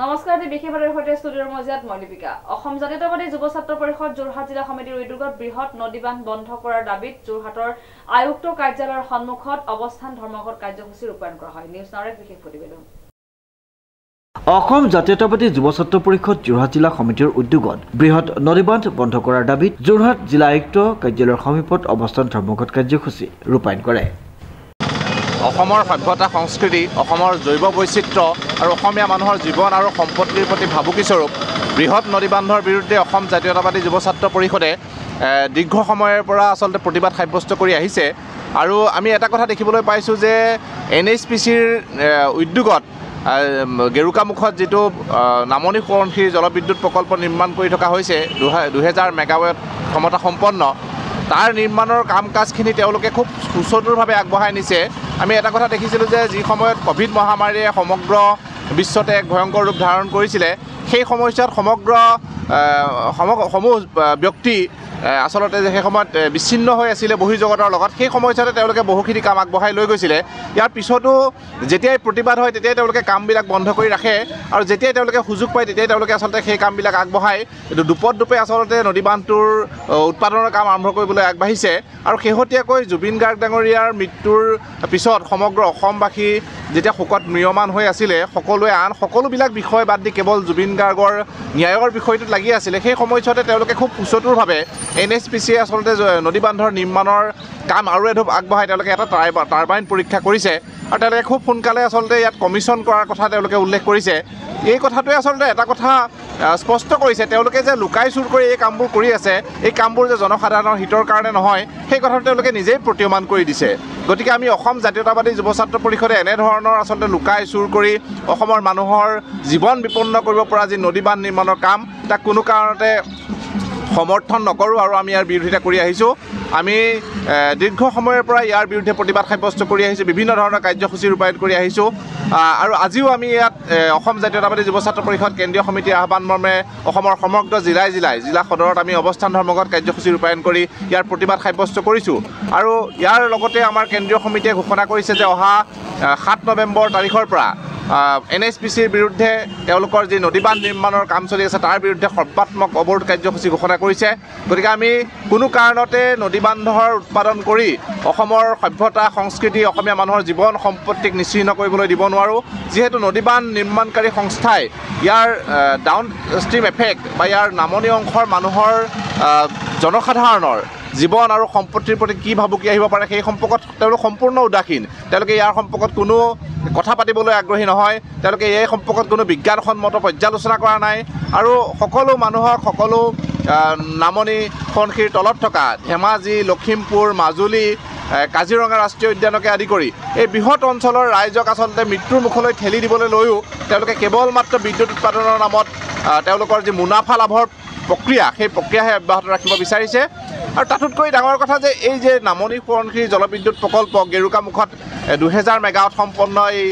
নমস্কাৰ বিশেষভাৱে সৈতে ষ্টুডিঅ'ৰ মজিয়াত মই লিপিকা অসম জাতীয়তাবাদী যুৱ ছাত্ৰ পৰিষদ যোৰহাট জিলা সমিতিৰ উদ্যোগত বৃহৎ নদীবান্ধ বন্ধ কৰাৰ দাবীত যোৰহাটৰ আয়ুক্ত কাৰ্যালয়ৰ সন্মুখত অৱস্থান ধৰ্মঘট কাৰ্যসূচী ৰূপায়ণ কৰা হয় নিউজ নাওৰ বিশেষ প্ৰতিবেদন অসম জাতীয়তাবাদী যুৱ ছাত্ৰ পৰিষদ যোৰহাট জিলা সমিতিৰ উদ্যোগত বৃহৎ নদীবান্ধ বন্ধ কৰাৰ দাবীত যোৰহাট জিলা আয়ুক্ত কাৰ্যালয়ৰ সন্মুখত অৱস্থান ধৰ্মঘট কাৰ্যসূচী ৰূপায়ণ কৰে অসমৰ সভ্যতা সংস্কৃতি অসমৰ জৈৱ বৈচিত্ৰ্য আৰু অসমীয়া মানুহৰ জীৱন আৰু সম্পত্তিৰ প্ৰতি ভাবুকিস্বৰূপ বৃহৎ নদীবান্ধৰ বিৰুদ্ধে অসম জাতীয়তাবাদী যুৱ ছাত্ৰ পৰিষদে দীৰ্ঘ সময়ৰ পৰা আচলতে প্ৰতিবাদ সাব্যস্ত কৰি আহিছে আৰু আমি এটা কথা দেখিবলৈ পাইছোঁ যে NHPCৰ উদ্যোগত গেৰুকামুখত যেটো নামনি সোৱণশিৰি জলবিদ্যুৎ প্ৰকল্প নিৰ্মাণ কৰি থকা হৈছে 2000 মেগাৱাট ক্ষমতা সম্পন্ন তাৰ নিৰ্মাণৰ কাম কাজখিনি তেওঁলোকে খুব সুচতুৰভাৱে আগবঢ়াই নিছে আমি এটা কথা দেখিছিলোঁ যে যি সময়ত কোভিড মহামাৰীয়ে সমগ্ৰ বিশ্বতে এক ভয়ংকৰ ৰূপ ধাৰণ কৰিছিলে সেই সময়ছোৱাত সমগ্ৰ সমূহ ব্যক্তি আসলতে সেই সময়ত বিচ্ছিন্ন হৈ আছিল বহিৰ্জগতৰ লগত সেই সময়ছোৱাতে তেওঁলোকে বহুখিনি কাম আগবঢ়াই লৈ গৈছিলে ইয়াৰ পিছতো যেতিয়াই প্ৰতিবাদ হয় তেতিয়াই তেওঁলোকে কামবিলাক বন্ধ কৰি ৰাখে আৰু যেতিয়াই তেওঁলোকে সুযোগ পায় তেতিয়াই তেওঁলোকে আসলতে সেই কামবিলাক আগবঢ়াই দুপে আসলতে নদীবান্ধটোৰ উৎপাদনৰ কাম আৰম্ভ কৰিবলৈ আগবাঢ়িছে আৰু শেহতীয়াকৈ জুবিন গাৰ্গ ডাঙৰীয়াৰ মৃত্যুৰ পিছত সমগ্ৰ অসমবাসী যেতিয়া শোকত ম্ৰিয়মান হৈ আছিল সকলোৱে আন সকলোবিলাক বিষয় বাদ দি কেৱল জুবিন গাৰ্গৰ ন্যায়ৰ বিষয়টোত লাগি আছিল সেই সময়ছোৱাতে তেওঁলোকে খুব সুচতুৰভাৱে NHPC আসলতে নদীবান্ধৰ নিৰ্মাণৰ কাম আৰু এঢোপ আগবঢ়াই তেওঁলোকে এটা টাৰবাইন পৰীক্ষা কৰিছে আৰু তেওঁলোকে খুব সোনকালে আসলতে ইয়াত কমিশ্যন কৰাৰ কথা তেওঁলোকে উল্লেখ কৰিছে এই কথাটোৱে আসলতে এটা কথা স্পষ্ট কৰিছে তেওঁলোকে যে লুকাই চুৰ কৰি এই কামবোৰ কৰি আছে এই কামবোৰ যে জনসাধাৰণৰ হিতৰ কাৰণে নহয় সেই কথাটো তেওঁলোকে নিজেই প্ৰতীয়মান কৰি দিছে গতিকে আমি অসম জাতীয়তাবাদী যুৱ ছাত্ৰ পৰিষদে এনে ধৰণৰ আসলতে লুকাই চুৰ কৰি অসমৰ মানুহৰ জীৱন বিপন্ন কৰিব পৰা যি নদীবান্ধ নিৰ্মাণৰ কাম তাক কোনো কাৰণতে সমৰ্থন নকৰোঁ আৰু আমি ইয়াৰ বিৰোধিতা কৰি আহিছোঁ আমি দীৰ্ঘ সময়ৰ পৰা ইয়াৰ বিৰুদ্ধে প্ৰতিবাদ সাব্যস্ত কৰি আহিছোঁ বিভিন্ন ধৰণৰ কাৰ্যসূচী ৰূপায়ণ কৰি আহিছোঁ আৰু আজিও আমি ইয়াত অসম জাতীয়তাবাদী যুৱ ছাত্ৰ পৰিষদ কেন্দ্ৰীয় সমিতিৰ আহ্বান মৰ্মে অসমৰ সমগ্ৰ জিলা সদৰত আমি অৱস্থান ধৰ্মঘট কাৰ্যসূচী ৰূপায়ণ কৰি ইয়াৰ প্ৰতিবাদ সাব্যস্ত কৰিছোঁ আৰু ইয়াৰ লগতে আমাৰ কেন্দ্ৰীয় সমিতিয়ে ঘোষণা কৰিছে যে অহা 7 নৱেম্বৰ তাৰিখৰ পৰা NHPCৰ বিৰুদ্ধে তেওঁলোকৰ যি নদীবান্ধ নিৰ্মাণৰ কাম চলি আছে তাৰ বিৰুদ্ধে সৰ্বাত্মক অৱৰোধ কাৰ্যসূচী ঘোষণা কৰিছে গতিকে আমি কোনো কাৰণতে নদীবান্ধৰ উৎপাদন কৰি অসমৰ সভ্যতা সংস্কৃতি অসমীয়া মানুহৰ জীৱন সম্পত্তিক নিশ্চিহ্ন কৰিবলৈ দিব নোৱাৰোঁ যিহেতু নদীবান্ধ নিৰ্মাণকাৰী সংস্থাই ইয়াৰ ডাউন ষ্ট্ৰীম এফেক্ট বা ইয়াৰ নামনি অংশৰ মানুহৰ জনসাধাৰণৰ জীৱন আৰু সম্পত্তিৰ প্ৰতি কি ভাবুকি আহিব পাৰে সেই সম্পৰ্কত তেওঁলোক সম্পূৰ্ণ উদাসীন তেওঁলোকে ইয়াৰ সম্পৰ্কত কোনো কথা পাতিবলৈ আগ্ৰহী নহয় তেওঁলোকে এই সম্পৰ্কত কোনো বিজ্ঞানসন্মত পৰ্যালোচনা কৰা নাই আৰু সকলো মানুহক সকলো নামনি সোৱণশিৰিৰ তলত থকা ধেমাজি লখিমপুৰ মাজুলী কাজিৰঙা ৰাষ্ট্ৰীয় উদ্যানকে আদি কৰি এই বৃহৎ অঞ্চলৰ ৰাইজক আসলতে মৃত্যুৰ মুখলৈ ঠেলি দিবলৈ লৈও তেওঁলোকে কেৱল মাত্ৰ বিদ্যুৎ উৎপাদনৰ নামত তেওঁলোকৰ যি মুনাফা লাভৰ প্ৰক্ৰিয়া সেই প্ৰক্ৰিয়াহে অব্যাহত ৰাখিব বিচাৰিছে আৰু তাতোতকৈ ডাঙৰ কথা যে এই যে নামনি সোৱণশিৰি জলবিদ্যুৎ প্ৰকল্প গেৰুকামুখত 2000 মেগাৱাট সম্পন্ন এই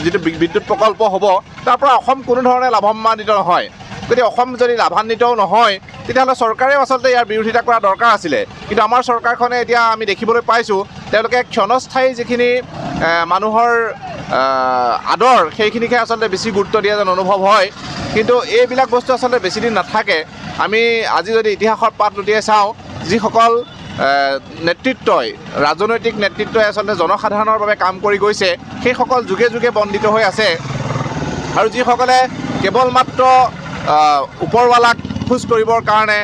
যিটো বিদ্যুৎ প্ৰকল্প হ'ব তাৰ পৰা অসম কোনো ধৰণে লাভান্বিত নহয় গতিকে অসম যদি লাভান্বিতও নহয় তেতিয়াহ'লে চৰকাৰেও আচলতে ইয়াৰ বিৰোধিতা কৰা দৰকাৰ আছিলে কিন্তু আমাৰ চৰকাৰখনে এতিয়া আমি দেখিবলৈ পাইছোঁ তেওঁলোকে ক্ষণস্থায়ী যিখিনি মানুহৰ আদৰ সেইখিনিকে আচলতে বেছি গুৰুত্ব দিয়া যেন অনুভৱ হয় কিন্তু এইবিলাক বস্তু আচলতে বেছিদিন নাথাকে আমি আজি যদি ইতিহাসৰ পাত লুটিয়াই চাওঁ যিসকল নেতৃত্বই ৰাজনৈতিক নেতৃত্বই আচলতে জনসাধাৰণৰ বাবে কাম কৰি গৈছে সেইসকল যুগে যুগে বন্দিত হৈ আছে আৰু যিসকলে কেৱল মাত্ৰ ওপৰৱালাক খোজ কৰিবৰ কাৰণে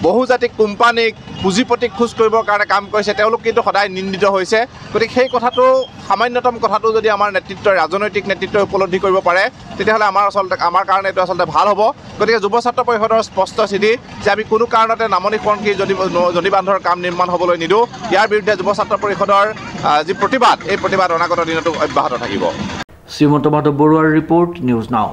বহুজাতিক কোম্পানীক পুঁজিপতিক খোজ কৰিবৰ কাৰণে কাম কৰিছে তেওঁলোক কিন্তু সদায় নিন্দিত হৈছে গতিকে সেই কথাটো সামান্যতম কথাটো যদি আমাৰ নেতৃত্বই ৰাজনৈতিক নেতৃত্বই উপলব্ধি কৰিব পাৰে তেতিয়াহ'লে আমাৰ কাৰণে এইটো আচলতে ভাল হ'ব গতিকে যুৱ ছাত্ৰ পৰিষদৰ স্পষ্ট স্থিতি যে আমি কোনো কাৰণতে নামনি সোৱণশিৰি নদীবান্ধৰ কাম নিৰ্মাণ হ'বলৈ নিদিওঁ ইয়াৰ বিৰুদ্ধে যুৱ ছাত্ৰ পৰিষদৰ যি প্ৰতিবাদ এই প্ৰতিবাদ অনাগত দিনতো অব্যাহত থাকিব শ্ৰীমন্ত মাধৱ বৰুৱাৰ ৰিপৰ্ট নিউজ নাও